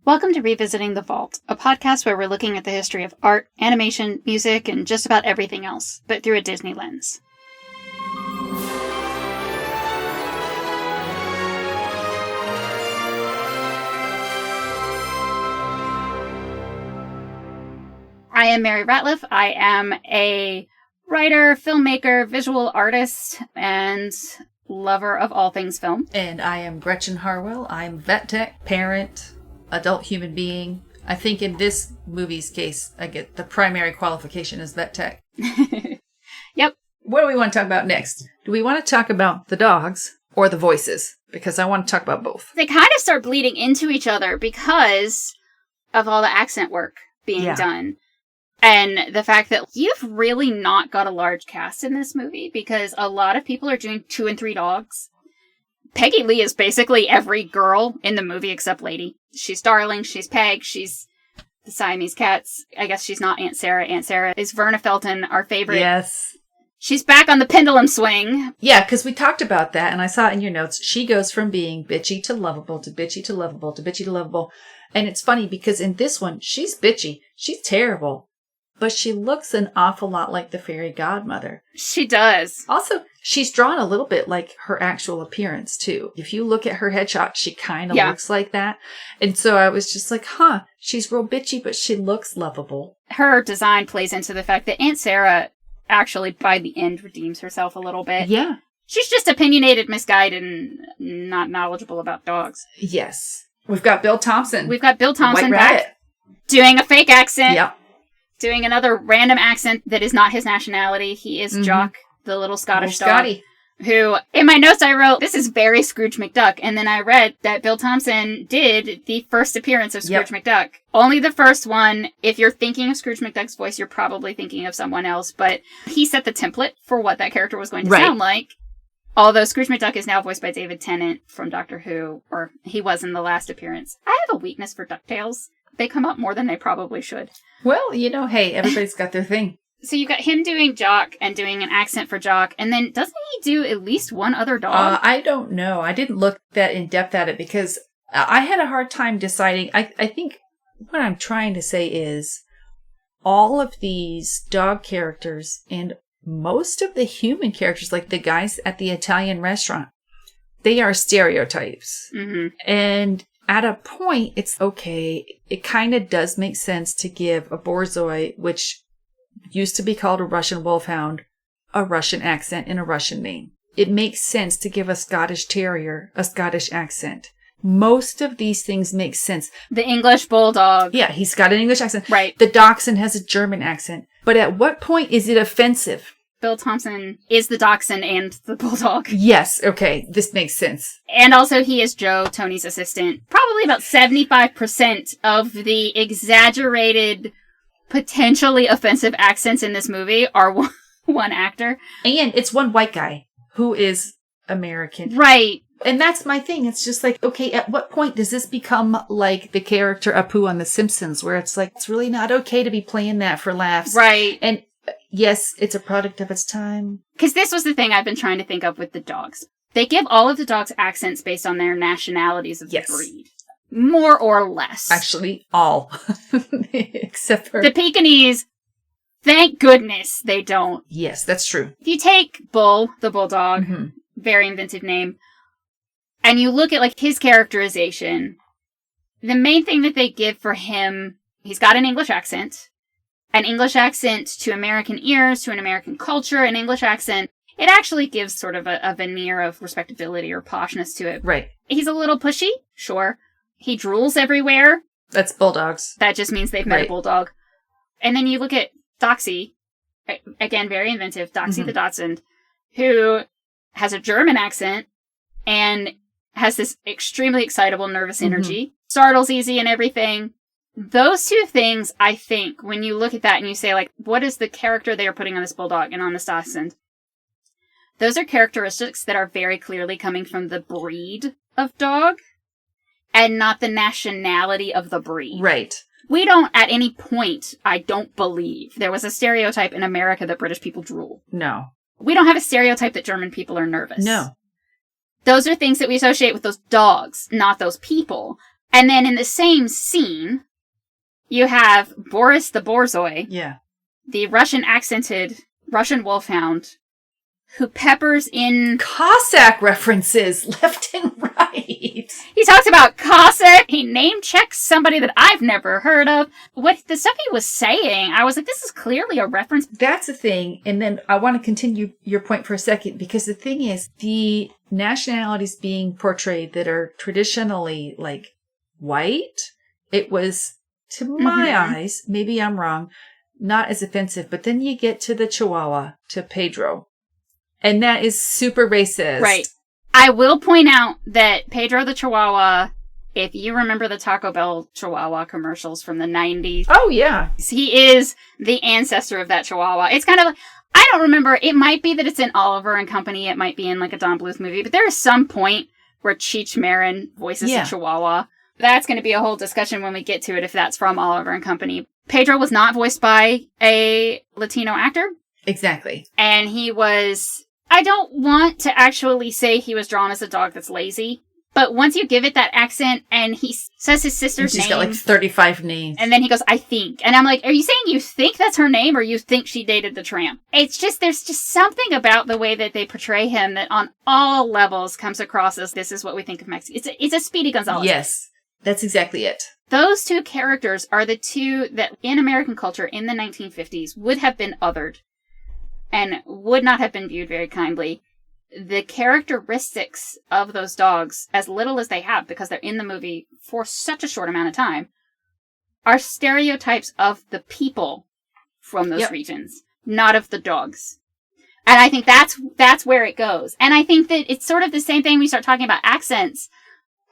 Welcome to Revisiting the Vault, a podcast where we're looking at the history of art, animation, music, and just about everything else, but through a Disney lens. I am Mary Ratliff. I am a writer, filmmaker, visual artist, and lover of all things film. And I am Gretchen Harwell. I'm vet tech, parent, adult human being. I think in this movie's case, I get the primary qualification is vet tech. Yep. What do we want to talk about next? Do we want to talk about the dogs or the voices? Because I want to talk about both. They kind of start bleeding into each other because of all the accent work being done. And the fact that you've really not got a large cast in this movie because a lot of people are doing 2 and 3 dogs. Peggy Lee is basically every girl in the movie except Lady. She's Darling, she's Peg, she's the Siamese cats. I guess she's not Aunt Sarah. Aunt Sarah is Verna Felton, our favorite. Yes. She's back on the pendulum swing. Yeah, because we talked about that, and I saw it in your notes. She goes from being bitchy to lovable to bitchy to lovable to bitchy to lovable. And it's funny because in this one, she's bitchy. She's terrible. But she looks an awful lot like the fairy godmother. She does. Also, she's drawn a little bit like her actual appearance, too. If you look at her headshot, she kind of looks like that. And so I was just like, she's real bitchy, but she looks lovable. Her design plays into the fact that Aunt Sarah actually, by the end, redeems herself a little bit. Yeah. She's just opinionated, misguided, and not knowledgeable about dogs. Yes. We've got Bill Thompson. We've got Bill Thompson White back Rabbit. doing a fake accent. Yep. Doing another random accent that is not his nationality. He is Jock, the little Scottish dog. Scotty. Who, in my notes I wrote, this is very Scrooge McDuck. And then I read that Bill Thompson did the first appearance of Scrooge McDuck. Only the first one. If you're thinking of Scrooge McDuck's voice, you're probably thinking of someone else. But he set the template for what that character was going to sound like. Although Scrooge McDuck is now voiced by David Tennant from Doctor Who, or he was in the last appearance. I have a weakness for DuckTales. They come up more than they probably should. Well, hey, everybody's got their thing. So you got him doing Jock and doing an accent for Jock, and then doesn't he do at least one other dog? I don't know. I didn't look that in depth at it because I had a hard time deciding. I think what I'm trying to say is all of these dog characters and most of the human characters, like the guys at the Italian restaurant, they are stereotypes. Mm-hmm. And at a point, it's okay. It kind of does make sense to give a Borzoi, which used to be called a Russian wolfhound, a Russian accent and a Russian name. It makes sense to give a Scottish terrier a Scottish accent. Most of these things make sense. The English bulldog. Yeah, he's got an English accent. Right. The dachshund has a German accent. But at what point is it offensive? Bill Thompson is the dachshund and the bulldog. Yes, okay, this makes sense. And also he is Joe, Tony's assistant. Probably about 75% of the exaggerated, potentially offensive accents in this movie are one actor. And it's one white guy who is American. Right. And that's my thing. It's just like, okay, at what point does this become like the character Apu on The Simpsons, where it's like, it's really not okay to be playing that for laughs. Right. And yes, it's a product of its time. Because this was the thing I've been trying to think of with the dogs. They give all of the dogs accents based on their nationalities of the breed. More or less. Actually, all. Except for the Pekingese, thank goodness they don't. Yes, that's true. If you take Bull, the bulldog, very inventive name, and you look at like his characterization, the main thing that they give for him, he's got an English accent. An English accent to American ears, to an American culture, an English accent, it actually gives sort of a veneer of respectability or poshness to it. Right. He's a little pushy, sure. He drools everywhere. That's bulldogs. That just means they've met a bulldog. And then you look at Doxy, again, very inventive, Doxy the Dachshund, who has a German accent and has this extremely excitable, nervous energy, startles easy and everything. Those two things, I think, when you look at that and you say, like, what is the character they are putting on this bulldog and on this dachshund? Those are characteristics that are very clearly coming from the breed of dog and not the nationality of the breed. Right. We don't, at any point, I don't believe, there was a stereotype in America that British people drool. No. We don't have a stereotype that German people are nervous. No. Those are things that we associate with those dogs, not those people. And then in the same scene, you have Boris the Borzoi, the Russian-accented Russian wolfhound, who peppers in Cossack references left and right. He talks about Cossack. He name-checks somebody that I've never heard of. What the stuff he was saying, I was like, this is clearly a reference. That's the thing. And then I want to continue your point for a second, because the thing is, the nationalities being portrayed that are traditionally like white, it was, to my eyes, maybe I'm wrong, not as offensive. But then you get to the Chihuahua, to Pedro. And that is super racist. Right. I will point out that Pedro the Chihuahua, if you remember the Taco Bell Chihuahua commercials from the 90s. Oh, yeah. He is the ancestor of that Chihuahua. It's kind of like, I don't remember. It might be that it's in Oliver and Company. It might be in like a Don Bluth movie. But there is some point where Cheech Marin voices the Chihuahua. That's going to be a whole discussion when we get to it, if that's from Oliver and Company. Pedro was not voiced by a Latino actor. Exactly. And he was... I don't want to actually say he was drawn as a dog that's lazy, but once you give it that accent and he says his sister's name... She's got like 35 names. And then he goes, I think. And I'm like, are you saying you think that's her name or you think she dated the Tramp? It's just, there's just something about the way that they portray him that on all levels comes across as this is what we think of Mexico. It's a Speedy Gonzales. Yes, that's exactly it. Those two characters are the two that in American culture in the 1950s would have been othered. And would not have been viewed very kindly. The characteristics of those dogs, as little as they have, because they're in the movie for such a short amount of time, are stereotypes of the people from those regions, not of the dogs. And I think that's where it goes. And I think that it's sort of the same thing when we start talking about accents.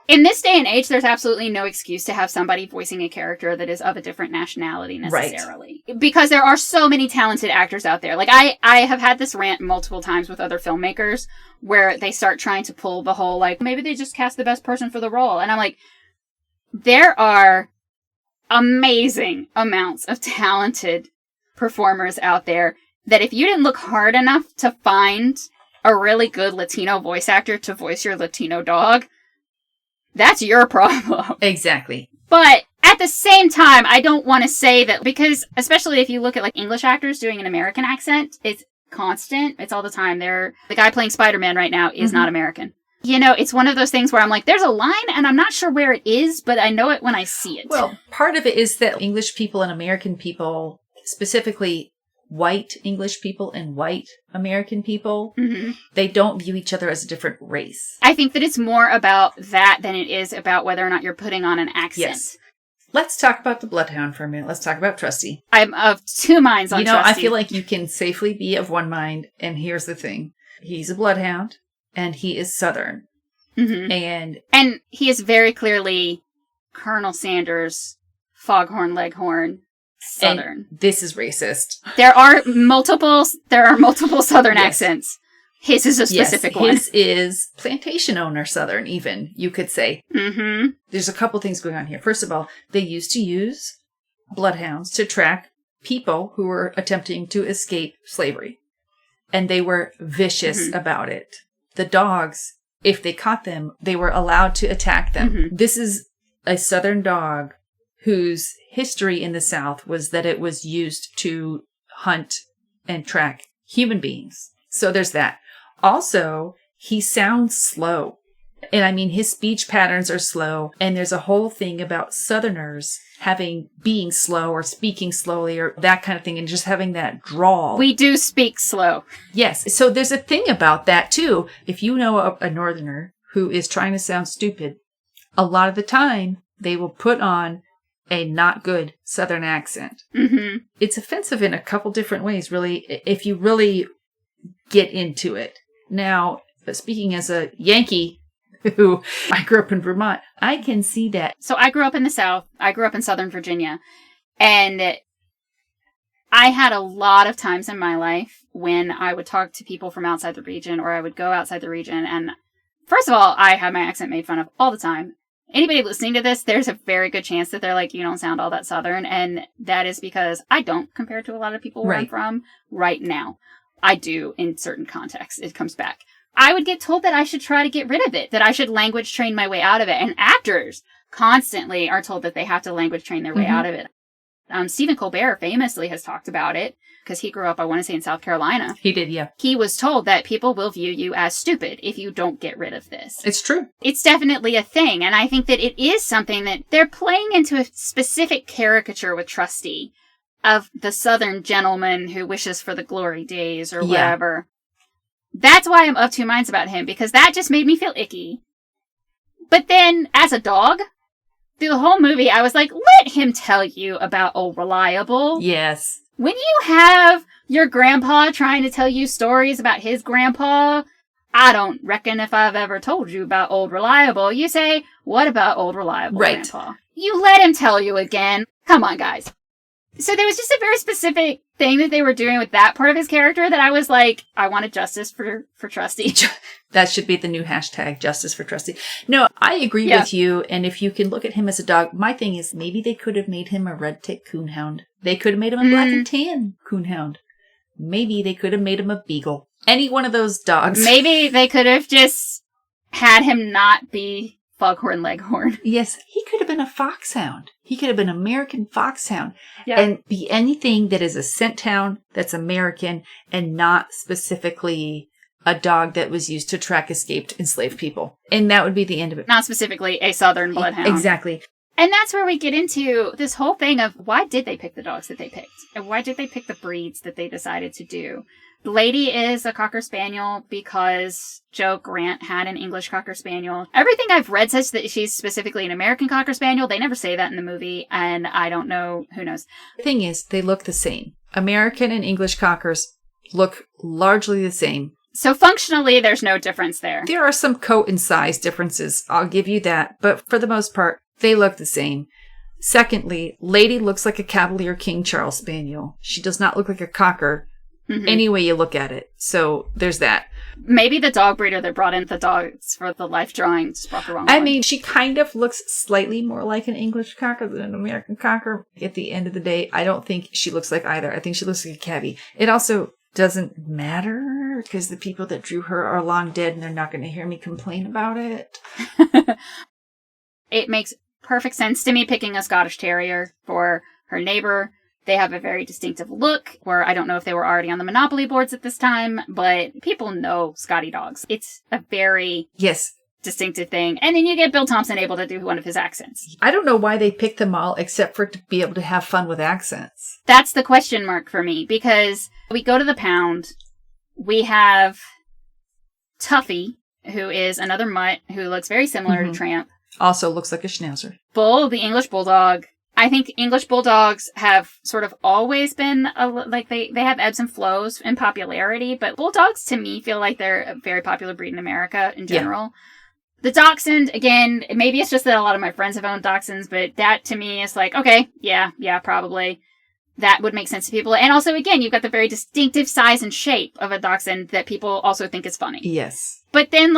In this day and age, there's absolutely no excuse to have somebody voicing a character that is of a different nationality necessarily. Right. Because there are so many talented actors out there. Like, I have had this rant multiple times with other filmmakers where they start trying to pull the whole, like, maybe they just cast the best person for the role. And I'm like, there are amazing amounts of talented performers out there that if you didn't look hard enough to find a really good Latino voice actor to voice your Latino dog, that's your problem. Exactly. But at the same time, I don't want to say that, because especially if you look at like English actors doing an American accent, it's constant. It's all the time. The guy playing Spider-Man right now is not American. You know, it's one of those things where I'm like, there's a line and I'm not sure where it is, but I know it when I see it. Well, part of it is that English people and American people, specifically white English people and white American people, they don't view each other as a different race. I think that it's more about that than it is about whether or not you're putting on an accent. Yes. Let's talk about the Bloodhound for a minute. Let's talk about Trusty. I'm of two minds on Trusty. I feel like you can safely be of one mind, and here's the thing. He's a Bloodhound, and he is Southern. And he is very clearly Colonel Sanders, Foghorn Leghorn, Southern. And this is racist. There are multiple Southern accents. His is a specific one. His is plantation owner Southern, even, you could say. There's a couple things going on here. First of all, they used to use bloodhounds to track people who were attempting to escape slavery. And they were vicious about it. The dogs, if they caught them, they were allowed to attack them. This is a Southern dog whose history in the South was that it was used to hunt and track human beings. So there's that. Also, he sounds slow. And I mean, his speech patterns are slow. And there's a whole thing about Southerners being slow or speaking slowly or that kind of thing, and just having that drawl. We do speak slow. Yes. So there's a thing about that too. If you know a Northerner who is trying to sound stupid, a lot of the time they will put on a not good Southern accent. It's offensive in a couple different ways, really, if you really get into it. Now, speaking as a Yankee who I grew up in Vermont, I can see that. So I grew up in the South. I grew up in Southern Virginia. And I had a lot of times in my life when I would talk to people from outside the region, or I would go outside the region. And first of all, I had my accent made fun of all the time. Anybody listening to this, there's a very good chance that they're like, you don't sound all that Southern. And that is because I don't compare to a lot of people where I'm from right now. I do in certain contexts. It comes back. I would get told that I should try to get rid of it, that I should language train my way out of it. And actors constantly are told that they have to language train their way out of it. Stephen Colbert famously has talked about it because he grew up, I want to say, in South Carolina. He did, yeah. He was told that people will view you as stupid if you don't get rid of this. It's true. It's definitely a thing. And I think that it is something that they're playing into a specific caricature with Trusty of the Southern gentleman who wishes for the glory days or whatever. That's why I'm of two minds about him, because that just made me feel icky. But then, as a dog, through the whole movie, I was like, let him tell you about Old Reliable. Yes. When you have your grandpa trying to tell you stories about his grandpa, I don't reckon if I've ever told you about Old Reliable. You say, what about Old Reliable, Grandpa? You let him tell you again. Come on, guys. So there was just a very specific thing that they were doing with that part of his character that I was like, I wanted justice for Trusty. That should be the new hashtag, justice for Trusty. No, I agree with you. And if you can look at him as a dog, my thing is maybe they could have made him a red tick coonhound. They could have made him a black and tan coonhound. Maybe they could have made him a beagle. Any one of those dogs. Maybe they could have just had him not be Foghorn Leghorn. Yes, he could have been a foxhound. He could have been an American foxhound. Yeah. And be anything that is a scent hound that's American and not specifically a dog that was used to track escaped enslaved people. And that would be the end of it. Not specifically a Southern bloodhound. Exactly. And that's where we get into this whole thing of why did they pick the dogs that they picked? And why did they pick the breeds that they decided to do? The lady is a Cocker Spaniel because Joe Grant had an English Cocker Spaniel. Everything I've read says that she's specifically an American Cocker Spaniel. They never say that in the movie, and I don't know. Who knows? The thing is, they look the same. American and English Cockers look largely the same. So functionally, there's no difference there. There are some coat and size differences. I'll give you that. But for the most part, they look the same. Secondly, Lady looks like a Cavalier King Charles Spaniel. She does not look like a Cocker. Any way you look at it. So there's that. Maybe the dog breeder that brought in the dogs for the life drawings brought the wrong one. I mean, she kind of looks slightly more like an English Cocker than an American Cocker. At the end of the day, I don't think she looks like either. I think she looks like a Cavvy. It also doesn't matter because the people that drew her are long dead and they're not going to hear me complain about it. It makes perfect sense to me picking a Scottish Terrier for her neighbor. They have a very distinctive look, where I don't know if they were already on the Monopoly boards at this time, but people know Scotty dogs. It's a very distinctive thing. And then you get Bill Thompson able to do one of his accents. I don't know why they picked them all except for to be able to have fun with accents. That's the question mark for me, because we go to the pound. We have Tuffy, who is another mutt who looks very similar to Tramp. Also looks like a Schnauzer. Bull, the English Bulldog. I think English Bulldogs have sort of always been, they have ebbs and flows in popularity, but Bulldogs to me feel like they're a very popular breed in America in general. Yeah. The Dachshund, again, maybe it's just that a lot of my friends have owned Dachshunds, but that to me is like, okay, yeah, probably. That would make sense to people. And also, again, you've got the very distinctive size and shape of a Dachshund that people also think is funny. Yes. But then,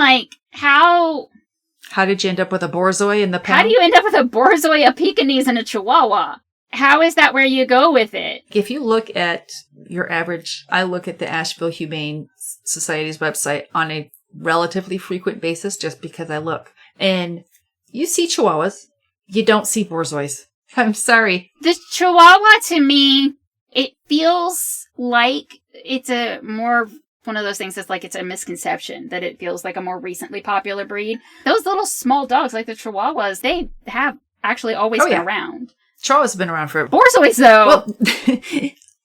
How did you end up with a Borzoi in the pound? How do you end up with a Borzoi, a Pekingese, and a Chihuahua? How is that where you go with it? If you look at your average, I look at the Asheville Humane Society's website on a relatively frequent basis just because I look. And you see Chihuahuas. You don't see Borzois. I'm sorry. The Chihuahua, to me, it feels like it's a more... one of those things that's like it's a misconception that it feels like a more recently popular breed. Those little small dogs like the Chihuahuas, they have actually always been around. Chihuahuas have been around forever. Borzois, though. Well,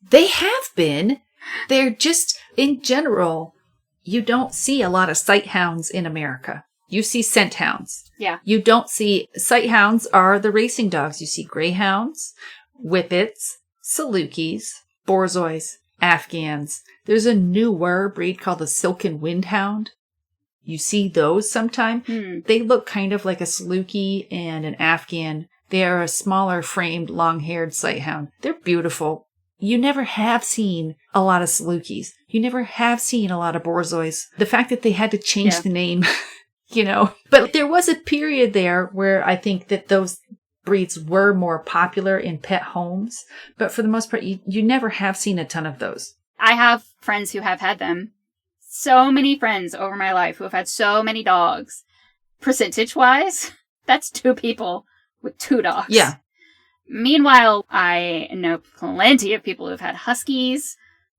they have been. They're just, in general, you don't see a lot of sight hounds in America. You see scent hounds. Yeah. You don't see... Sight hounds are the racing dogs. You see greyhounds, whippets, Salukis, Borzois, Afghans. There's a newer breed called the Silken Windhound. You see those sometime. They look kind of like a Saluki and an Afghan. They are a smaller framed, long-haired sighthound. They're beautiful. You never have seen a lot of Salukis. You never have seen a lot of Borzois. The fact that they had to change the name, But there was a period there where I think that those breeds were more popular in pet homes. But for the most part, you never have seen a ton of those. I have friends who have had them. So many friends over my life who have had so many dogs. Percentage-wise, that's 2 people with 2 dogs. Yeah. Meanwhile, I know plenty of people who've had huskies.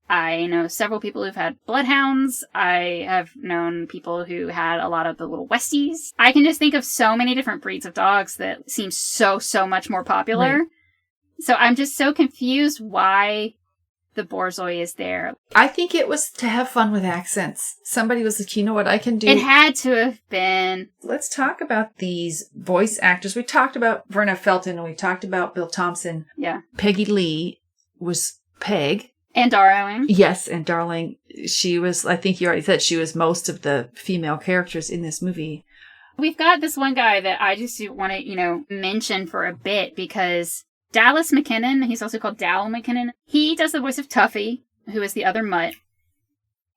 I know several people who've had bloodhounds. I have known people who had a lot of the little Westies. I can just think of so many different breeds of dogs that seem so much more popular. Right. So I'm just so confused why the Borzoi is there. I think it was to have fun with accents. Somebody was like, you know what I can do? It had to have been. Let's talk about these voice actors. We talked about Verna Felton and we talked about Bill Thompson. Yeah. Peggy Lee was Peg. And Darling. Yes, and Darling. She was, I think you already said, she was most of the female characters in this movie. We've got this one guy that I just want to, mention for a bit because Dallas McKinnon, he's also called Dal McKinnon. He does the voice of Tuffy, who is the other mutt,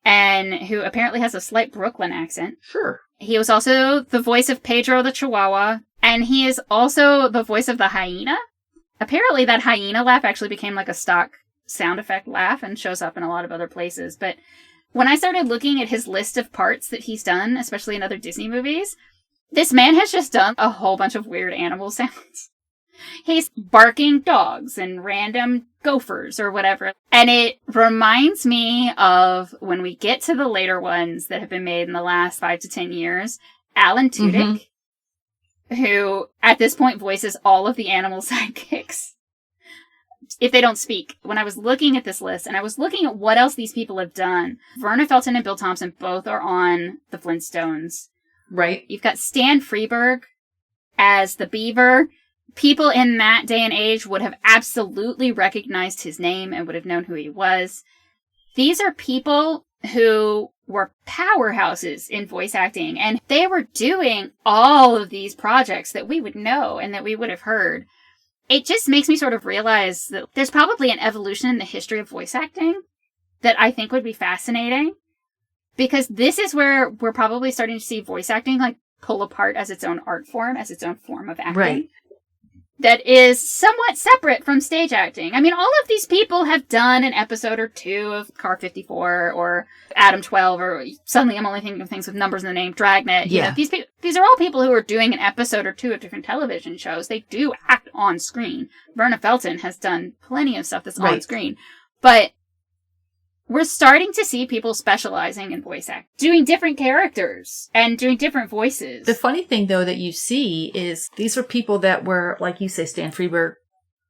and who apparently has a slight Brooklyn accent. Sure. He was also the voice of Pedro the Chihuahua, and he is also the voice of the hyena. Apparently that hyena laugh actually became like a stock sound effect laugh and shows up in a lot of other places. But when I started looking at his list of parts that he's done, especially in other Disney movies, this man has just done a whole bunch of weird animal sounds. He's barking dogs and random gophers or whatever. And it reminds me of when we get to the later ones that have been made in the last 5 to 10 years, Alan Tudyk, who at this point voices all of the animal sidekicks if they don't speak. When I was looking at this list and I was looking at what else these people have done, Verna Felton and Bill Thompson both are on the Flintstones. Right. You've got Stan Freberg as the beaver. People in that day and age would have absolutely recognized his name and would have known who he was. These are people who were powerhouses in voice acting, and they were doing all of these projects that we would know and that we would have heard. It just makes me sort of realize that there's probably an evolution in the history of voice acting that I think would be fascinating, because this is where we're probably starting to see voice acting like pull apart as its own art form, as its own form of acting. Right. That is somewhat separate from stage acting. I mean, all of these people have done an episode or two of Car 54 or Adam 12, or suddenly I'm only thinking of things with numbers in the name, Dragnet. Yeah. These are all people who are doing an episode or two of different television shows. They do act on screen. Verna Felton has done plenty of stuff that's on screen. But we're starting to see people specializing in voice acting, doing different characters and doing different voices. The funny thing, though, that you see is these are people that were, like you say, Stan Freberg,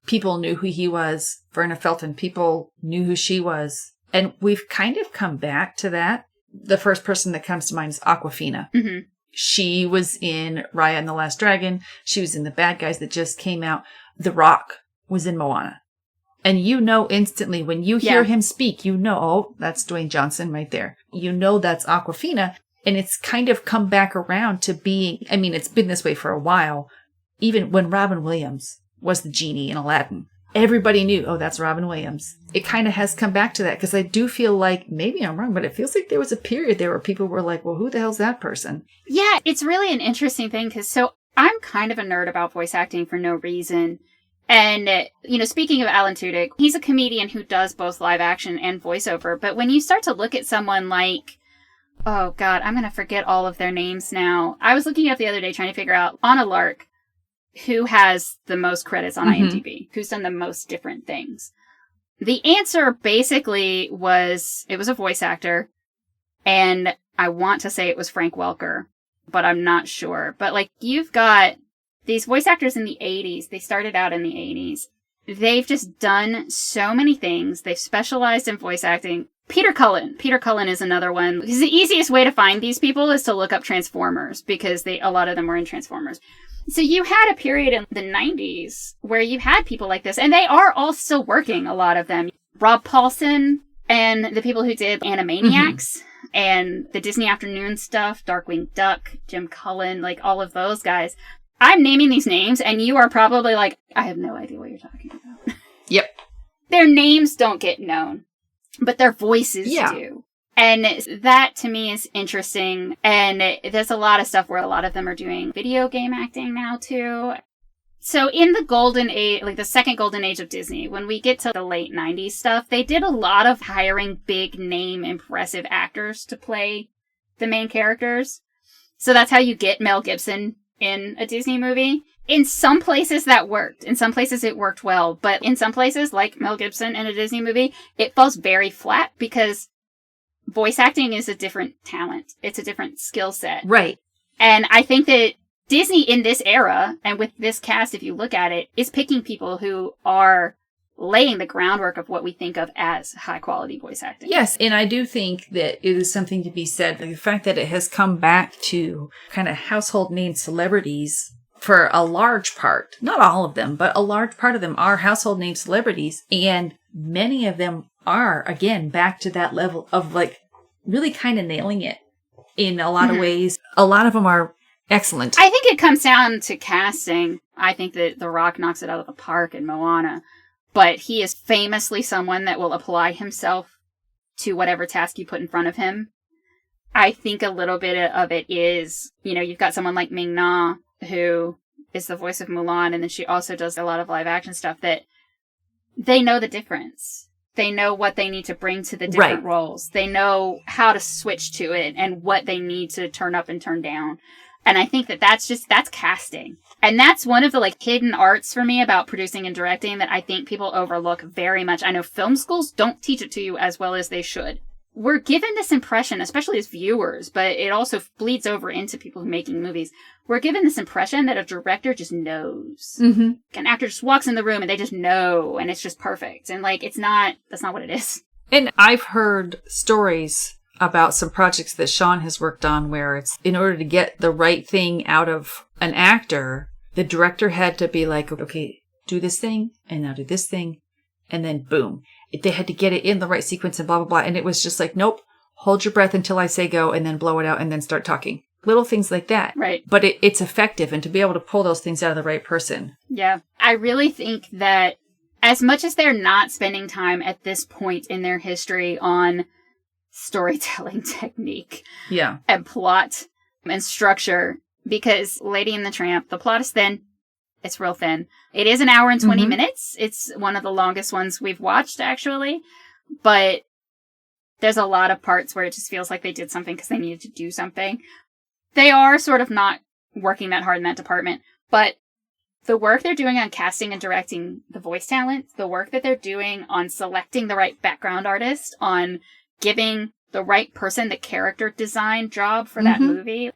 people knew who he was. Verna Felton, people knew who she was. And we've kind of come back to that. The first person that comes to mind is Awkwafina. Mm-hmm. She was in Raya and the Last Dragon. She was in The Bad Guys that just came out. The Rock was in Moana. And you know instantly when you hear him speak, you know, oh, that's Dwayne Johnson right there. You know that's Awkwafina. And it's kind of come back around to being, I mean, it's been this way for a while. Even when Robin Williams was the genie in Aladdin, everybody knew, oh, that's Robin Williams. It kind of has come back to that, because I do feel like, maybe I'm wrong, but it feels like there was a period there where people were like, well, who the hell's that person? Yeah, it's really an interesting thing, because so I'm kind of a nerd about voice acting for no reason. And, speaking of Alan Tudyk, he's a comedian who does both live action and voiceover. But when you start to look at someone like, oh God, I'm going to forget all of their names now. I was looking up the other day trying to figure out, Anna Lark, who has the most credits on IMDb, who's done the most different things. The answer basically was, it was a voice actor. And I want to say it was Frank Welker, but I'm not sure. But you've got these voice actors in the 80s, they started out in the 80s. They've just done so many things. They've specialized in voice acting. Peter Cullen is another one. Because the easiest way to find these people is to look up Transformers, because a lot of them were in Transformers. So you had a period in the 90s where you had people like this, and they are all still working, a lot of them. Rob Paulson and the people who did Animaniacs and the Disney Afternoon stuff, Darkwing Duck, Jim Cullen, all of those guys. I'm naming these names, and you are probably like, I have no idea what you're talking about. Yep. Their names don't get known, but their voices do. And that, to me, is interesting. And there's a lot of stuff where a lot of them are doing video game acting now, too. So in the golden age, the second golden age of Disney, when we get to the late 90s stuff, they did a lot of hiring big name, impressive actors to play the main characters. So that's how you get Mel Gibson in a Disney movie. In some places that worked. In some places it worked well. But in some places, like Mel Gibson in a Disney movie, it falls very flat because voice acting is a different talent. It's a different skill set. Right. And I think that Disney in this era, and with this cast, if you look at it, is picking people who are laying the groundwork of what we think of as high-quality voice acting. Yes, and I do think that it is something to be said. The fact that it has come back to kind of household name celebrities for a large part, not all of them, but a large part of them are household name celebrities. And many of them are, again, back to that level of like really kind of nailing it in a lot of ways. A lot of them are excellent. I think it comes down to casting. I think that The Rock knocks it out of the park in Moana. But he is famously someone that will apply himself to whatever task you put in front of him. I think a little bit of it is, you know, you've got someone like Ming-Na, who is the voice of Mulan, and then she also does a lot of live action stuff that they know the difference. They know what they need to bring to the different roles. They know how to switch to it and what they need to turn up and turn down. And I think that that's casting. And that's one of the like hidden arts for me about producing and directing that I think people overlook very much. I know film schools don't teach it to you as well as they should. We're given this impression, especially as viewers, but it also bleeds over into people who are making movies. We're given this impression that a director just knows. Mm-hmm. An actor just walks in the room and they just know and it's just perfect. And like, that's not what it is. And I've heard stories about some projects that Sean has worked on where it's in order to get the right thing out of an actor, the director had to be like, okay, do this thing and now do this thing. And then boom, they had to get it in the right sequence and blah, blah, blah. And it was just like, nope, hold your breath until I say go and then blow it out and then start talking. Little things like that. Right. But it's effective. And to be able to pull those things out of the right person. Yeah. I really think that as much as they're not spending time at this point in their history on storytelling technique and plot and structure, because Lady and the Tramp, the plot is thin. It's real thin. It is an hour and 20 minutes. It's one of the longest ones we've watched, actually. But there's a lot of parts where it just feels like they did something because they needed to do something. They are sort of not working that hard in that department. But the work they're doing on casting and directing the voice talent, the work that they're doing on selecting the right background artist, on giving the right person the character design job for that movie,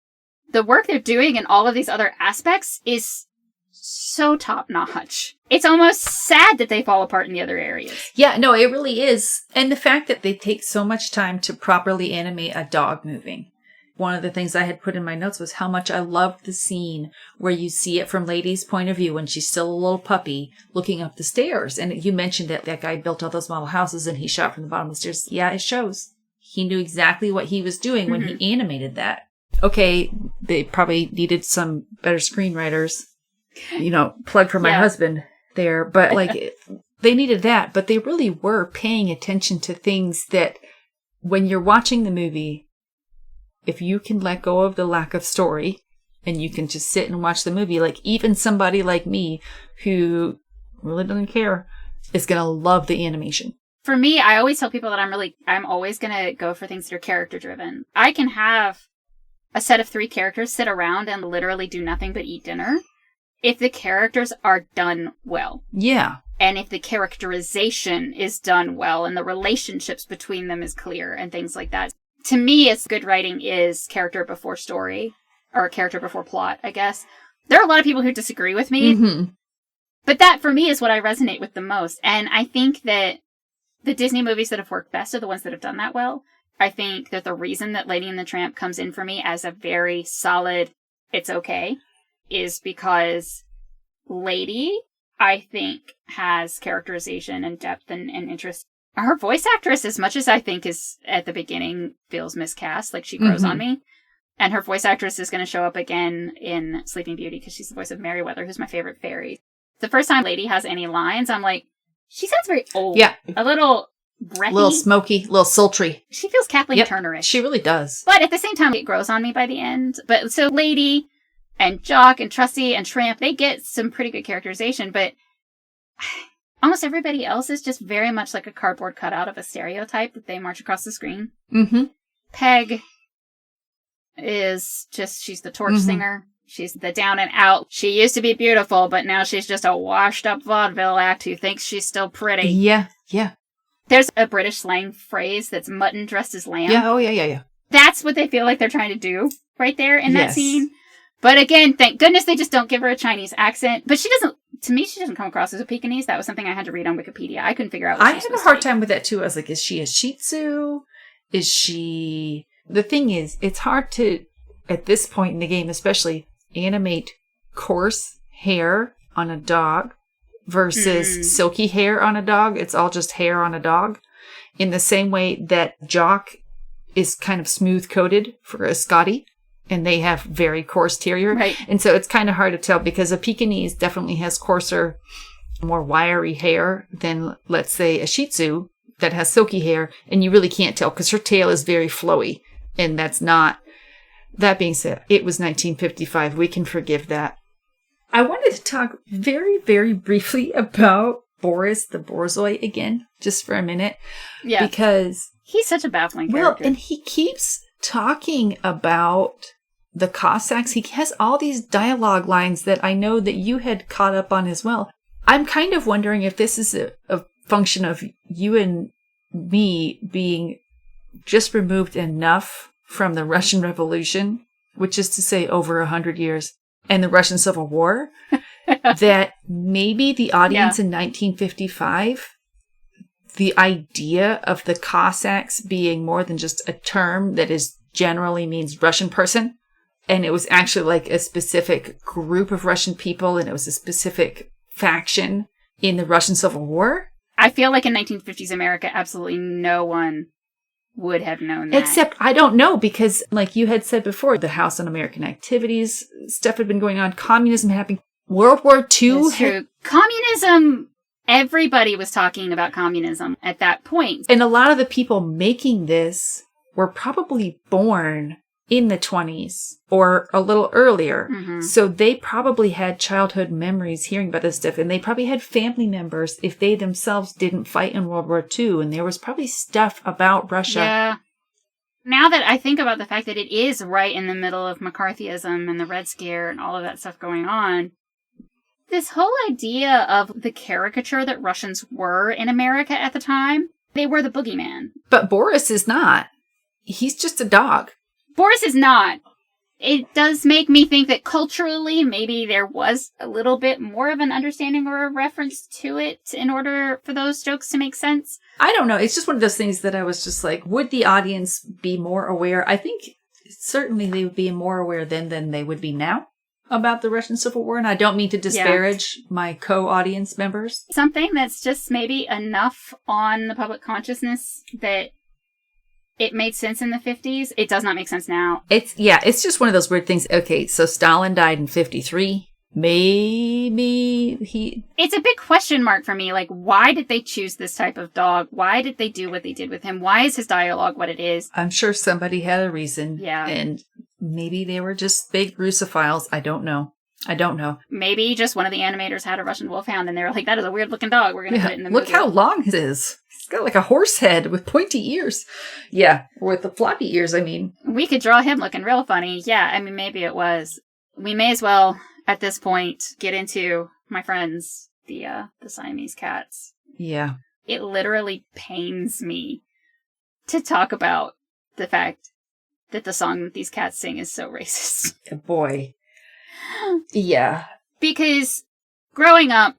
the work they're doing in all of these other aspects is so top-notch. It's almost sad that they fall apart in the other areas. Yeah, no, it really is. And the fact that they take so much time to properly animate a dog moving. One of the things I had put in my notes was how much I loved the scene where you see it from Lady's point of view when she's still a little puppy looking up the stairs. And you mentioned that guy built all those model houses and he shot from the bottom of the stairs. Yeah, it shows. He knew exactly what he was doing when he animated that. Okay, they probably needed some better screenwriters. You know, plug for my husband there. But like, they needed that. But they really were paying attention to things that when you're watching the movie, if you can let go of the lack of story and you can just sit and watch the movie, like even somebody like me who really doesn't care is going to love the animation. For me, I always tell people that I'm always going to go for things that are character driven. I can have a set of 3 characters sit around and literally do nothing but eat dinner if the characters are done well. Yeah. And if the characterization is done well and the relationships between them is clear and things like that. To me, it's good writing is character before story, or character before plot, I guess. There are a lot of people who disagree with me, but that for me is what I resonate with the most. And I think that the Disney movies that have worked best are the ones that have done that well. I think that the reason that Lady and the Tramp comes in for me as a very solid, it's okay, is because Lady, I think, has characterization and depth and interest. Her voice actress, as much as I think is at the beginning feels miscast, like she grows on me. And her voice actress is going to show up again in Sleeping Beauty because she's the voice of Merryweather, who's my favorite fairy. The first time Lady has any lines, I'm like, she sounds very old. Yeah. A little breathy. A little smoky, a little sultry. She feels Kathleen Turner-ish. She really does. But at the same time, it grows on me by the end. But so Lady and Jock and Trusty and Tramp, they get some pretty good characterization, but almost everybody else is just very much like a cardboard cutout of a stereotype that they march across the screen. Peg is just, she's the torch singer. She's the down and out. She used to be beautiful, but now she's just a washed up vaudeville act who thinks she's still pretty. Yeah, yeah. There's a British slang phrase that's mutton dressed as lamb. Yeah, oh yeah. That's what they feel like they're trying to do right there in that scene. But again, thank goodness they just don't give her a Chinese accent. But she doesn't come across as a Pekingese. That was something I had to read on Wikipedia. I couldn't figure out what I had a hard time with that too. I was like, is she a Shih Tzu? Is she... The thing is, it's hard to, at this point in the game especially, animate coarse hair on a dog versus silky hair on a dog. It's all just hair on a dog. In the same way that Jock is kind of smooth-coated for a Scottie, and they have very coarse terrier. Right. And so it's kind of hard to tell because a Pekingese definitely has coarser, more wiry hair than, let's say, a Shih Tzu that has silky hair, and you really can't tell because her tail is very flowy, and that's not... That being said, it was 1955. We can forgive that. I wanted to talk very, very briefly about Boris the Borzoi again, just for a minute. Yeah. Because... He's such a baffling character. Well, and he keeps talking about the Cossacks. He has all these dialogue lines that I know that you had caught up on as well. I'm kind of wondering if this is a function of you and me being just removed enough from the Russian Revolution, which is to say over 100 years, and the Russian Civil War, that maybe the audience in 1955... the idea of the Cossacks being more than just a term that is generally means Russian person. And it was actually like a specific group of Russian people, and it was a specific faction in the Russian Civil War. I feel like in 1950s America, absolutely no one would have known that. Except, I don't know, because like you had said before, the House on American Activities stuff had been going on. Communism happening. World War II. That's true. Communism... Everybody was talking about communism at that point. And a lot of the people making this were probably born in the 20s or a little earlier. Mm-hmm. So they probably had childhood memories hearing about this stuff. And they probably had family members if they themselves didn't fight in World War II. And there was probably stuff about Russia. Yeah. Now that I think about the fact that it is right in the middle of McCarthyism and the Red Scare and all of that stuff going on, this whole idea of the caricature that Russians were in America at the time, they were the boogeyman. But Boris is not. He's just a dog. Boris is not. It does make me think that culturally, maybe there was a little bit more of an understanding or a reference to it in order for those jokes to make sense. I don't know. It's just one of those things that I was just like, would the audience be more aware? I think certainly they would be more aware then than they would be now about the Russian Civil War, and I don't mean to disparage my co-audience members. Something that's just maybe enough on the public consciousness that it made sense in the 50s. It does not make sense now. It's just one of those weird things. Okay, so Stalin died in 53. Maybe he... It's a big question mark for me. Like, why did they choose this type of dog? Why did they do what they did with him? Why is his dialogue what it is? I'm sure somebody had a reason. Yeah. And maybe they were just big Russophiles. I don't know. Maybe just one of the animators had a Russian wolfhound and they were like, that is a weird looking dog. We're going to put it in the movie. Look how long it is. It's got like a horse head with pointy ears. Yeah, with the floppy ears, I mean. We could draw him looking real funny. Yeah, I mean, maybe it was. We may as well, at this point, get into my friends, the Siamese cats. Yeah. It literally pains me to talk about the fact that the song that these cats sing is so racist. Boy. Yeah. Because growing up,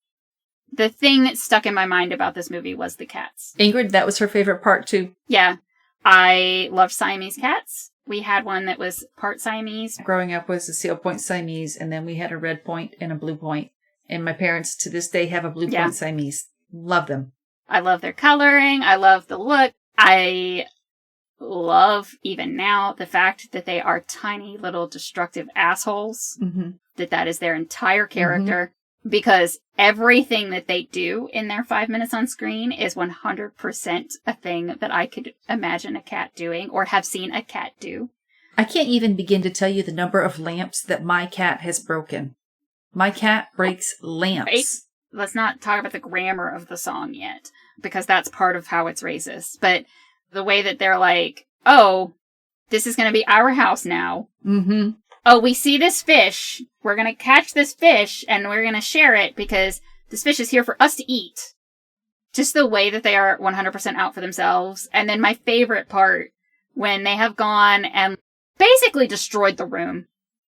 the thing that stuck in my mind about this movie was the cats. Ingrid, that was her favorite part too. Yeah. I loved Siamese cats. We had one that was part Siamese. Growing up was a Seal Point Siamese, and then we had a Red Point and a Blue Point. And my parents to this day have a Blue Point Siamese. Love them. I love their coloring. I love the look. I love, even now, the fact that they are tiny little destructive assholes. Mm-hmm. That is their entire character. Mm-hmm. Because everything that they do in their 5 minutes on screen is 100% a thing that I could imagine a cat doing or have seen a cat do. I can't even begin to tell you the number of lamps that my cat has broken. My cat breaks lamps. Right? Let's not talk about the grammar of the song yet, because that's part of how it's racist. But the way that they're like, oh, this is going to be our house now. Mm-hmm. oh, we see this fish. We're going to catch this fish and we're going to share it because this fish is here for us to eat. Just the way that they are 100% out for themselves. And then my favorite part, when they have gone and basically destroyed the room.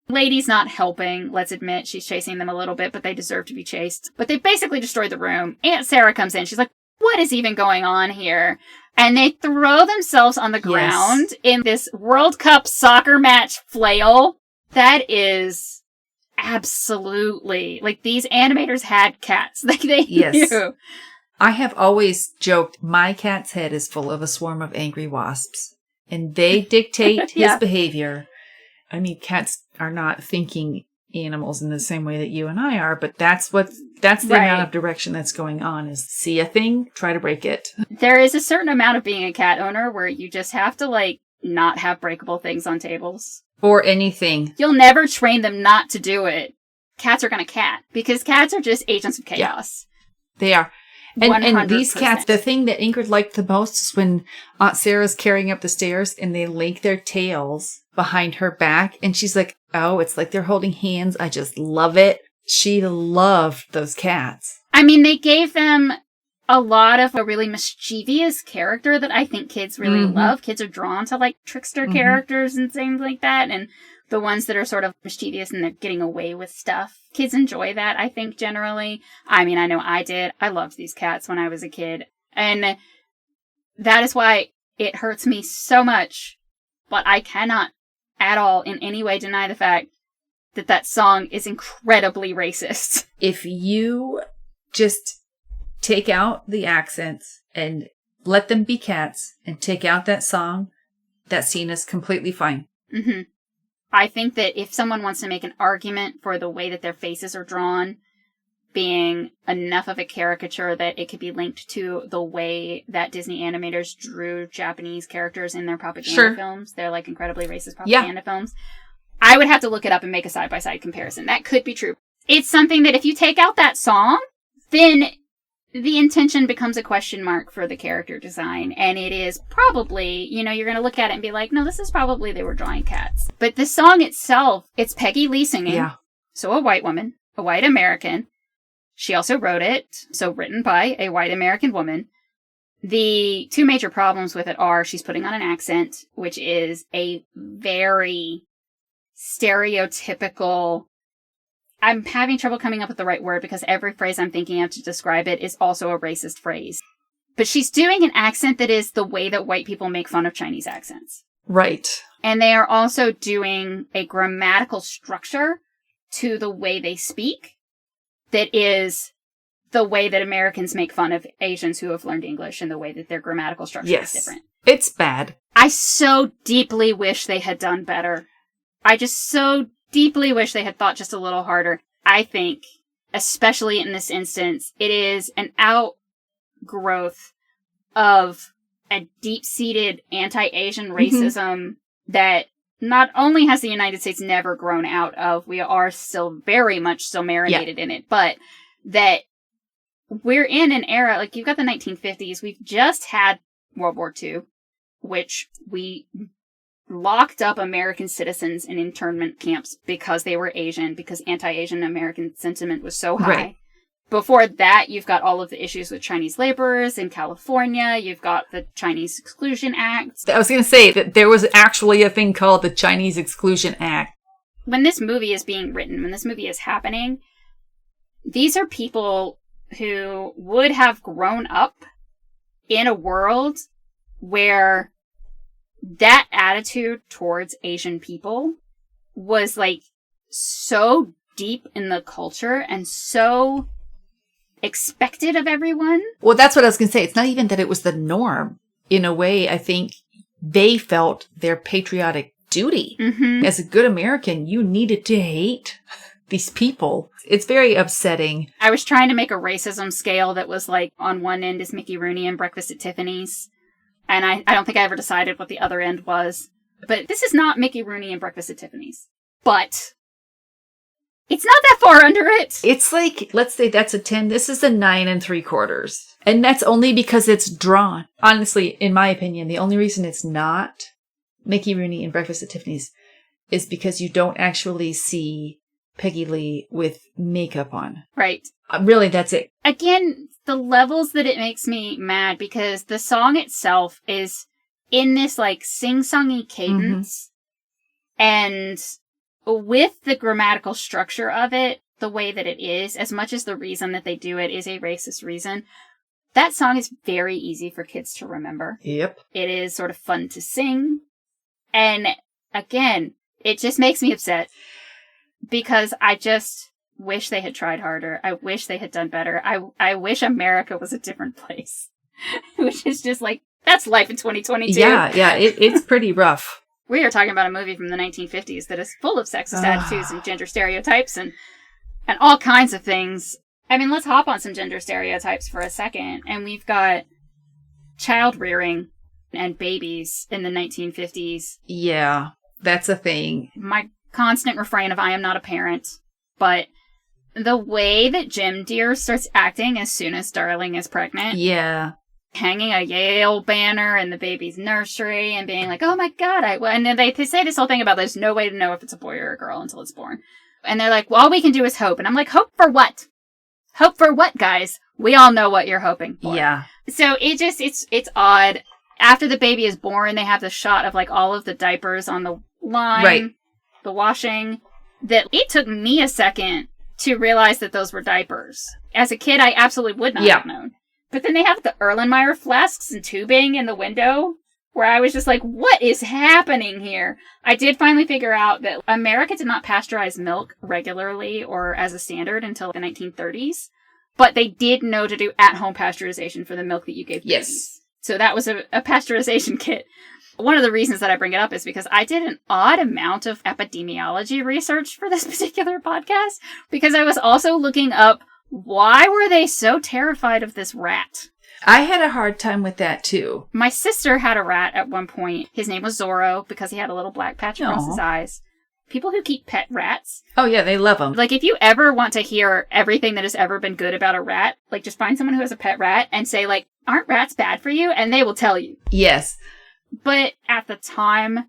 Lady's not helping, let's admit. She's chasing them a little bit, but they deserve to be chased. But they basically destroyed the room. Aunt Sarah comes in. She's like, what is even going on here? And they throw themselves on the ground in this World Cup soccer match flail. That is absolutely, like, these animators had cats. Like, they knew. I have always joked, my cat's head is full of a swarm of angry wasps. And they dictate his behavior. I mean, cats are not thinking animals in the same way that you and I are, but that's the amount of direction that's going on is see a thing, try to break it. There is a certain amount of being a cat owner where you just have to, like, not have breakable things on tables. Or anything. You'll never train them not to do it. Cats are going to cat because cats are just agents of chaos. Yeah, they are. And these cats, the thing that Ingrid liked the most is when Aunt Sarah's carrying up the stairs and they link their tails behind her back. And she's like, oh, it's like they're holding hands. I just love it. She loved those cats. I mean, they gave them a lot of a really mischievous character that I think kids really love. Kids are drawn to, like, trickster characters and things like that. And the ones that are sort of mischievous and they're getting away with stuff. Kids enjoy that, I think, generally. I mean, I know I did. I loved these cats when I was a kid. And that is why it hurts me so much. But I cannot at all in any way deny the fact that that song is incredibly racist. If you just take out the accents and let them be cats and take out that song, that scene is completely fine. Mm-hmm. I think that if someone wants to make an argument for the way that their faces are drawn being enough of a caricature that it could be linked to the way that Disney animators drew Japanese characters in their propaganda films, they're, like, incredibly racist propaganda films, I would have to look it up and make a side-by-side comparison. That could be true. It's something that if you take out that song, then the intention becomes a question mark for the character design. And it is probably, you know, you're going to look at it and be like, no, this is probably they were drawing cats. But the song itself, it's Peggy Lee singing. Yeah. So a white woman, a white American. She also wrote it, so written by a white American woman. The two major problems with it are she's putting on an accent, which is a very stereotypical... I'm having trouble coming up with the right word because every phrase I'm thinking of to describe it is also a racist phrase. But she's doing an accent that is the way that white people make fun of Chinese accents. Right. And they are also doing a grammatical structure to the way they speak that is the way that Americans make fun of Asians who have learned English and the way that their grammatical structure is different. It's bad. I so deeply wish they had done better. I just so deeply wish they had thought just a little harder. I think, especially in this instance, it is an outgrowth of a deep-seated anti-Asian racism that not only has the United States never grown out of, we are still very much so marinated in it, but that we're in an era, like, you've got the 1950s, we've just had World War II, which we locked up American citizens in internment camps because they were Asian, because anti-Asian American sentiment was so high. Right. Before that, you've got all of the issues with Chinese laborers in California. You've got the Chinese Exclusion Act. I was going to say that there was actually a thing called the Chinese Exclusion Act. When this movie is being written, when this movie is happening, these are people who would have grown up in a world where that attitude towards Asian people was, like, so deep in the culture and so expected of everyone. Well, that's what I was going to say. It's not even that it was the norm. In a way, I think they felt their patriotic duty. Mm-hmm. As a good American, you needed to hate these people. It's very upsetting. I was trying to make a racism scale that was, like, on one end is Mickey Rooney and Breakfast at Tiffany's. And I don't think I ever decided what the other end was. But this is not Mickey Rooney and Breakfast at Tiffany's. But it's not that far under it. It's like, let's say that's a 10. This is a 9 3/4. And that's only because it's drawn. Honestly, in my opinion, the only reason it's not Mickey Rooney and Breakfast at Tiffany's is because you don't actually see Peggy Lee with makeup on. Right. Really, that's it. Again, the levels that it makes me mad, because the song itself is in this, like, sing-songy cadence. And with the grammatical structure of it, the way that it is, as much as the reason that they do it is a racist reason, that song is very easy for kids to remember. Yep. It is sort of fun to sing. And again, it just makes me upset because I just wish they had tried harder. I wish they had done better. I wish America was a different place. Which is just like, that's life in 2022. Yeah, it's pretty rough. We are talking about a movie from the 1950s that is full of sexist attitudes and gender stereotypes and all kinds of things. I mean, let's hop on some gender stereotypes for a second. And we've got child rearing and babies in the 1950s. Yeah, that's a thing. My constant refrain of I am not a parent, but the way that Jim Deere starts acting as soon as Darling is pregnant. Yeah. Hanging a Yale banner in the baby's nursery and being like, oh my God. And then they say this whole thing about there's no way to know if it's a boy or a girl until it's born. And they're like, well, all we can do is hope. And I'm like, hope for what? Hope for what, guys? We all know what you're hoping for. Yeah. So it just, it's odd. After the baby is born, they have the shot of like all of the diapers on the line. Right. The washing. That it took me a second to realize that those were diapers. As a kid, I absolutely would not have known. But then they have the Erlenmeyer flasks and tubing in the window where I was just like, what is happening here? I did finally figure out that America did not pasteurize milk regularly or as a standard until the 1930s, but they did know to do at-home pasteurization for the milk that you gave babies. Yes. So that was a pasteurization kit. One of the reasons that I bring it up is because I did an odd amount of epidemiology research for this particular podcast, because I was also looking up why were they so terrified of this rat? I had a hard time with that, too. My sister had a rat at one point. His name was Zorro because he had a little black patch across his eyes. People who keep pet rats. Oh, yeah, they love them. Like, if you ever want to hear everything that has ever been good about a rat, like, just find someone who has a pet rat and say, like, aren't rats bad for you? And they will tell you. Yes. But at the time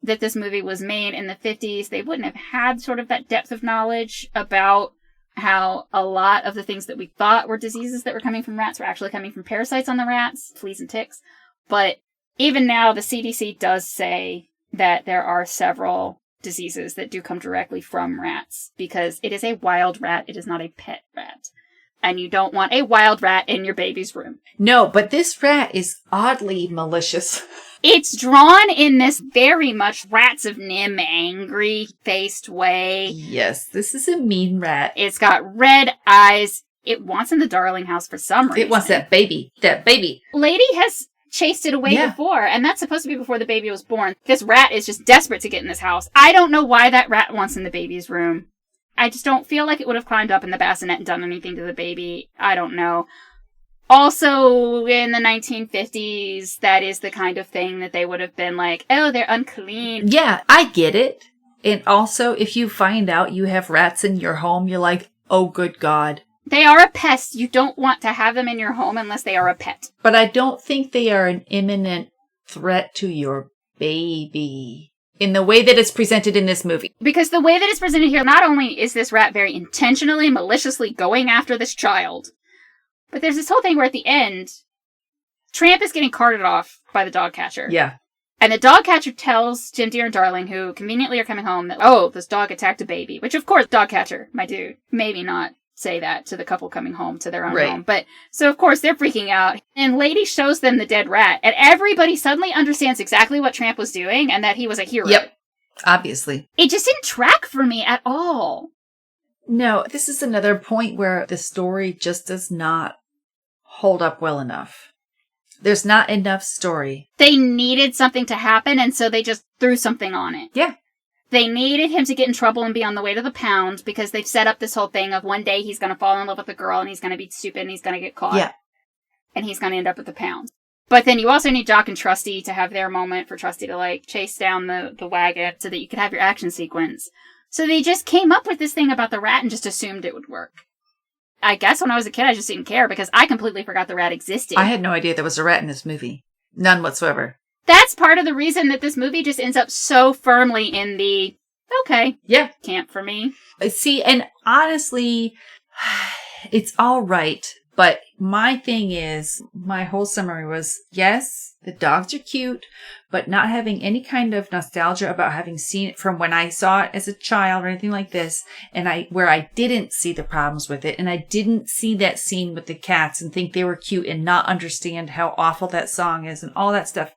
that this movie was made in the 50s, they wouldn't have had sort of that depth of knowledge about how a lot of the things that we thought were diseases that were coming from rats were actually coming from parasites on the rats, fleas and ticks. But even now, the CDC does say that there are several diseases that do come directly from rats, because it is a wild rat, it is not a pet rat. And you don't want a wild rat in your baby's room. No, but this rat is oddly malicious. It's drawn in this very much Rats of Nim angry-faced way. Yes, this is a mean rat. It's got red eyes. It wants in the Darling house for some reason. It wants that baby. That baby. Lady has chased it away before, and that's supposed to be before the baby was born. This rat is just desperate to get in this house. I don't know why that rat wants in the baby's room. I just don't feel like it would have climbed up in the bassinet and done anything to the baby. I don't know. Also, in the 1950s, that is the kind of thing that they would have been like, oh, they're unclean. Yeah, I get it. And also, if you find out you have rats in your home, you're like, oh, good God. They are a pest. You don't want to have them in your home unless they are a pet. But I don't think they are an imminent threat to your baby in the way that it's presented in this movie. Because the way that it's presented here, not only is this rat very intentionally, maliciously going after this child, but there's this whole thing where at the end, Tramp is getting carted off by the dog catcher. Yeah. And the dog catcher tells Jim Deere and Darling, who conveniently are coming home, that, oh, this dog attacked a baby. Which, of course, dog catcher, my dude, maybe not say that to the couple coming home to their own home. But, so of course, they're freaking out. And Lady shows them the dead rat. And everybody suddenly understands exactly what Tramp was doing and that he was a hero. Yep. Obviously. It just didn't track for me at all. No, this is another point where the story just does not hold up well enough. There's not enough story. They needed something to happen, and so they just threw something on it. Yeah. They needed him to get in trouble and be on the way to the pound, because they've set up this whole thing of one day he's going to fall in love with a girl, and he's going to be stupid, and he's going to get caught. Yeah. And he's going to end up at the pound. But then you also need Jock and Trusty to have their moment for Trusty to, like, chase down the wagon so that you could have your action sequence. So they just came up with this thing about the rat and just assumed it would work. I guess when I was a kid, I just didn't care because I completely forgot the rat existed. I had no idea there was a rat in this movie. None whatsoever. that's part of the reason that this movie just ends up so firmly in the, okay, yeah, camp for me. See, and honestly, it's all right. But my thing is, my whole summary was, yes, the dogs are cute, but not having any kind of nostalgia about having seen it from when I saw it as a child or anything like this. And where I didn't see the problems with it. And I didn't see that scene with the cats and think they were cute and not understand how awful that song is and all that stuff.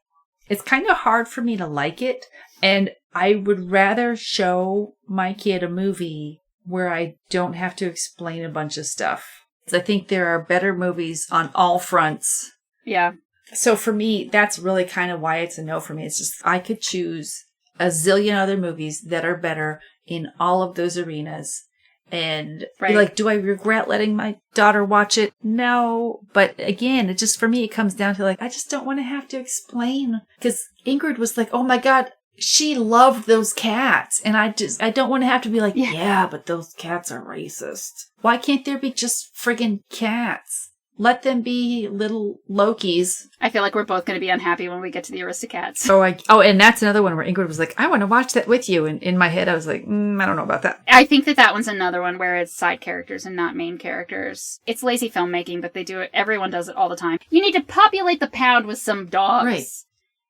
It's kind of hard for me to like it. And I would rather show my kid a movie where I don't have to explain a bunch of stuff. I think there are better movies on all fronts. Yeah. So for me, that's really kind of why it's a no for me. It's just, I could choose a zillion other movies that are better in all of those arenas. And be like, do I regret letting my daughter watch it? No. But again, it just, for me, it comes down to like, I just don't want to have to explain. Because Ingrid was like, oh my God, she loved those cats. And I don't want to have to be like, yeah, but those cats are racist. Why can't there be just friggin' cats? Let them be little Lokis. I feel like we're both going to be unhappy when we get to the Aristocats. And that's another one where Ingrid was like, I want to watch that with you. And in my head, I was like, I don't know about that. I think that one's another one where it's side characters and not main characters. It's lazy filmmaking, but they do it. Everyone does it all the time. You need to populate the pound with some dogs. Right.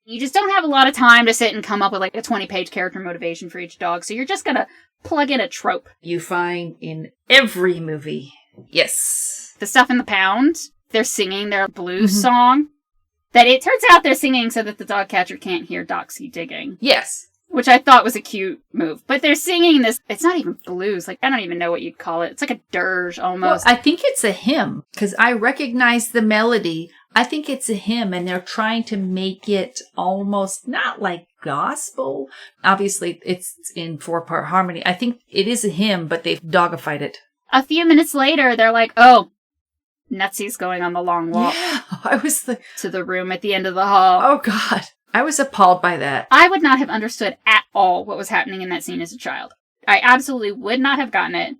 You just don't have a lot of time to sit and come up with like a 20-page character motivation for each dog. So you're just going to plug in a trope. You find in every movie. Yes. The stuff in the pound, they're singing their blues song. That it turns out they're singing so that the dog catcher can't hear Doxy digging. Yes. Which I thought was a cute move. But they're singing this, it's not even blues. Like, I don't even know what you'd call it. It's like a dirge almost. Well, I think it's a hymn because I recognize the melody. I think it's a hymn and they're trying to make it almost not like gospel. Obviously, it's in 4-part harmony. I think it is a hymn, but they've dogified it. A few minutes later, they're like, oh, Nutsy's going on the long walk. Yeah, I was to the room at the end of the hall. Oh, God. I was appalled by that. I would not have understood at all what was happening in that scene as a child. I absolutely would not have gotten it.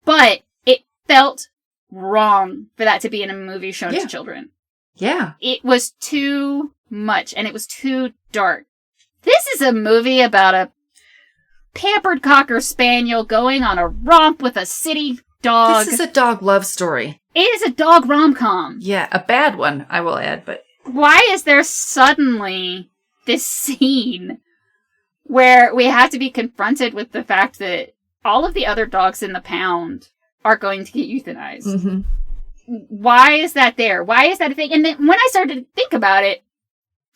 But it felt wrong for that to be in a movie shown to children. Yeah. It was too much, and it was too dark. This is a movie about a pampered Cocker Spaniel going on a romp with a city dog. This is a dog love story. It is a dog rom-com. Yeah, a bad one, I will add, but... Why is there suddenly this scene where we have to be confronted with the fact that all of the other dogs in the pound are going to get euthanized? Mm-hmm. Why is that there? Why is that a thing? And then when I started to think about it,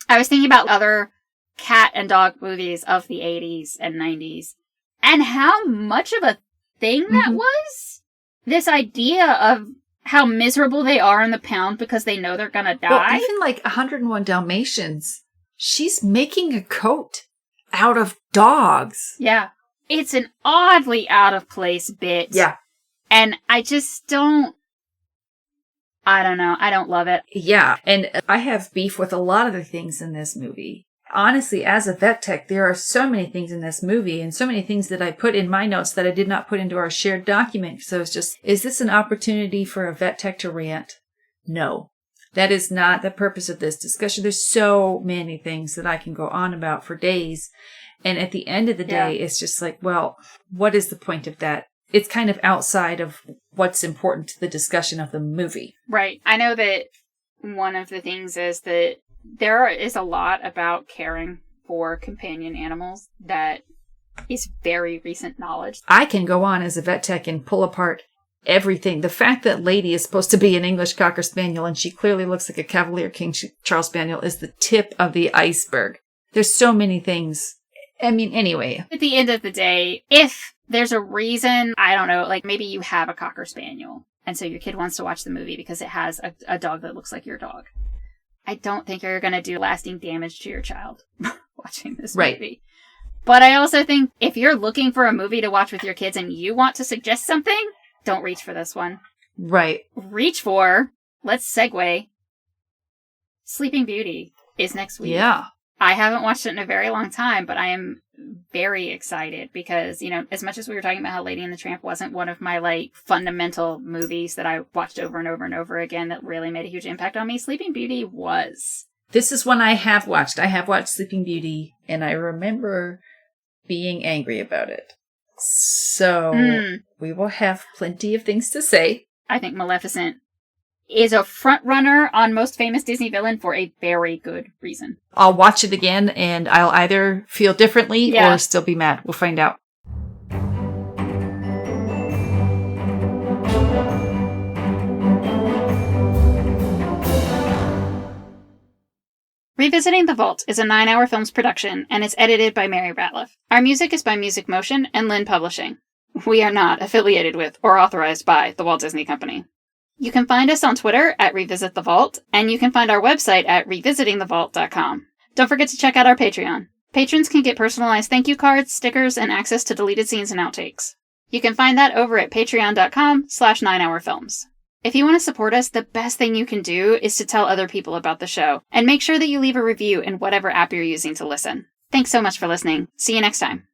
I was thinking about other cat and dog movies of the 80s and 90s and how much of a thing that was. This idea of how miserable they are in the pound because they know they're gonna die. Well, even like 101 Dalmatians, she's making a coat out of dogs. Yeah. It's an oddly out of place bit. Yeah. And I just don't know. I don't love it. Yeah. And I have beef with a lot of the things in this movie. Honestly, as a vet tech, there are so many things in this movie and so many things that I put in my notes that I did not put into our shared document. So it's just, is this an opportunity for a vet tech to rant? No, that is not the purpose of this discussion. There's so many things that I can go on about for days. And at the end of the day, it's just like, well, what is the point of that? It's kind of outside of what's important to the discussion of the movie. Right. I know that one of the things is that there is a lot about caring for companion animals that is very recent knowledge. I can go on as a vet tech and pull apart everything. The fact that Lady is supposed to be an English Cocker Spaniel and she clearly looks like a Cavalier King Charles Spaniel is the tip of the iceberg. There's so many things. I mean, anyway. At the end of the day, if there's a reason, I don't know, like maybe you have a Cocker Spaniel and so your kid wants to watch the movie because it has a dog that looks like your dog. I don't think you're going to do lasting damage to your child watching this movie. But I also think if you're looking for a movie to watch with your kids and you want to suggest something, don't reach for this one. Right. Reach for, let's segue, Sleeping Beauty is next week. Yeah. I haven't watched it in a very long time, but I am very excited because, you know, as much as we were talking about how Lady and the Tramp wasn't one of my, like, fundamental movies that I watched over and over and over again that really made a huge impact on me, Sleeping Beauty was. This is one I have watched. I have watched Sleeping Beauty, and I remember being angry about it. So we will have plenty of things to say. I think Maleficent is a front runner on most famous Disney villain for a very good reason. I'll watch it again, and I'll either feel differently or still be mad. We'll find out. Revisiting the Vault is a 9-Hour Films production, and it's edited by Mary Ratliff. Our music is by Music Motion and Lynn Publishing. We are not affiliated with or authorized by the Walt Disney Company. You can find us on Twitter at Revisit the Vault, and you can find our website at revisitingthevault.com. Don't forget to check out our Patreon. Patrons can get personalized thank you cards, stickers, and access to deleted scenes and outtakes. You can find that over at patreon.com/9hourfilms. If you want to support us, the best thing you can do is to tell other people about the show, and make sure that you leave a review in whatever app you're using to listen. Thanks so much for listening. See you next time.